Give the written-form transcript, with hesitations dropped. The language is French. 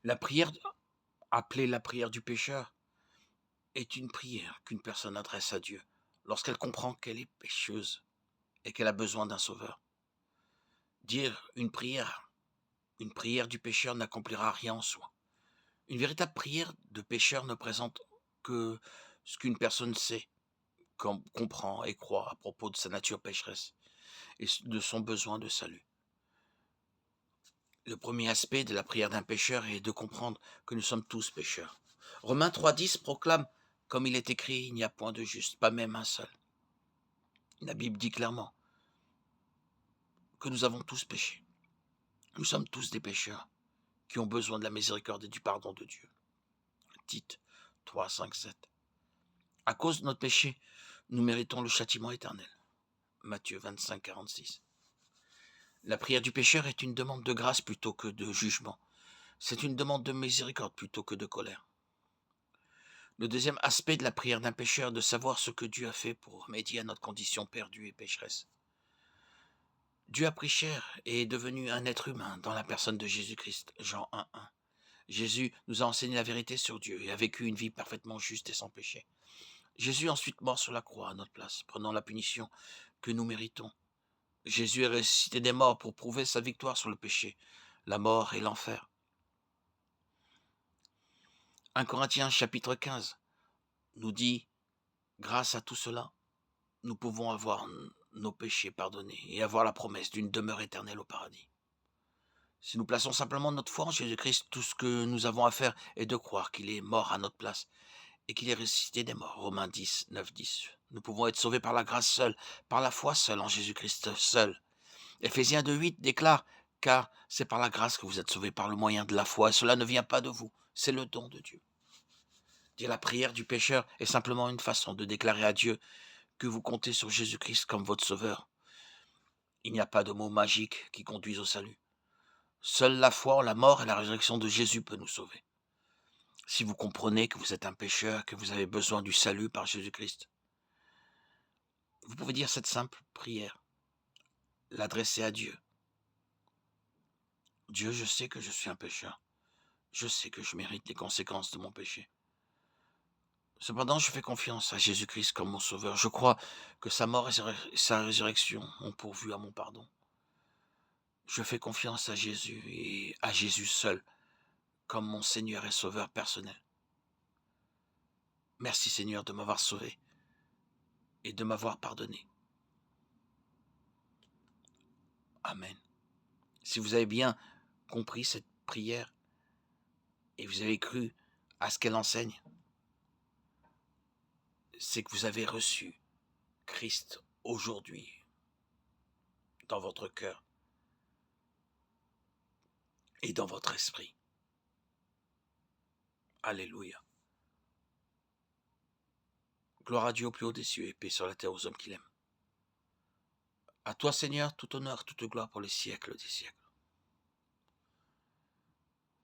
La prière, appelée la prière du pécheur, est une prière qu'une personne adresse à Dieu lorsqu'elle comprend qu'elle est pécheuse et qu'elle a besoin d'un sauveur. Dire une prière du pécheur n'accomplira rien en soi. Une véritable prière de pécheur ne présente que ce qu'une personne sait, comprend et croit à propos de sa nature pécheresse et de son besoin de salut. Le premier aspect de la prière d'un pécheur est de comprendre que nous sommes tous pécheurs. Romains 3,10 proclame, comme il est écrit, il n'y a point de juste, pas même un seul. La Bible dit clairement que nous avons tous péché. Nous sommes tous des pécheurs qui ont besoin de la miséricorde et du pardon de Dieu. Tite 3, 5, 7. À cause de notre péché, nous méritons le châtiment éternel. Matthieu 25, 46. La prière du pécheur est une demande de grâce plutôt que de jugement. C'est une demande de miséricorde plutôt que de colère. Le deuxième aspect de la prière d'un pécheur est de savoir ce que Dieu a fait pour remédier à notre condition perdue et pécheresse. Dieu a pris chair et est devenu un être humain dans la personne de Jésus-Christ. Jean 1,1. Jésus nous a enseigné la vérité sur Dieu et a vécu une vie parfaitement juste et sans péché. Jésus est ensuite mort sur la croix à notre place, prenant la punition que nous méritons. Jésus est ressuscité des morts pour prouver sa victoire sur le péché, la mort et l'enfer. 1 Corinthiens chapitre 15 nous dit, grâce à tout cela, nous pouvons avoir nos péchés pardonnés et avoir la promesse d'une demeure éternelle au paradis. Si nous plaçons simplement notre foi en Jésus-Christ, tout ce que nous avons à faire est de croire qu'il est mort à notre place et qu'il est ressuscité des morts. Romains 10, 9, 10. Nous pouvons être sauvés par la grâce seule, par la foi seule, en Jésus-Christ seul. Éphésiens 2, 8 déclare, car c'est par la grâce que vous êtes sauvés par le moyen de la foi, et cela ne vient pas de vous, c'est le don de Dieu. Dire la prière du pécheur est simplement une façon de déclarer à Dieu que vous comptez sur Jésus-Christ comme votre sauveur. Il n'y a pas de mots magiques qui conduisent au salut. Seule la foi en la mort et la résurrection de Jésus peut nous sauver. Si vous comprenez que vous êtes un pécheur, que vous avez besoin du salut par Jésus-Christ, vous pouvez dire cette simple prière, l'adresser à Dieu. Dieu, je sais que je suis un pécheur. Je sais que je mérite les conséquences de mon péché. Cependant, je fais confiance à Jésus-Christ comme mon sauveur. Je crois que sa mort et sa résurrection ont pourvu à mon pardon. Je fais confiance à Jésus et à Jésus seul comme mon Seigneur et Sauveur personnel. Merci Seigneur de m'avoir sauvé et de m'avoir pardonné. Amen. Si vous avez bien compris cette prière et vous avez cru à ce qu'elle enseigne, c'est que vous avez reçu Christ aujourd'hui dans votre cœur et dans votre esprit. Alléluia. Gloire à Dieu au plus haut des cieux et paix sur la terre aux hommes qu'il aime. À toi Seigneur, tout honneur, toute gloire pour les siècles des siècles.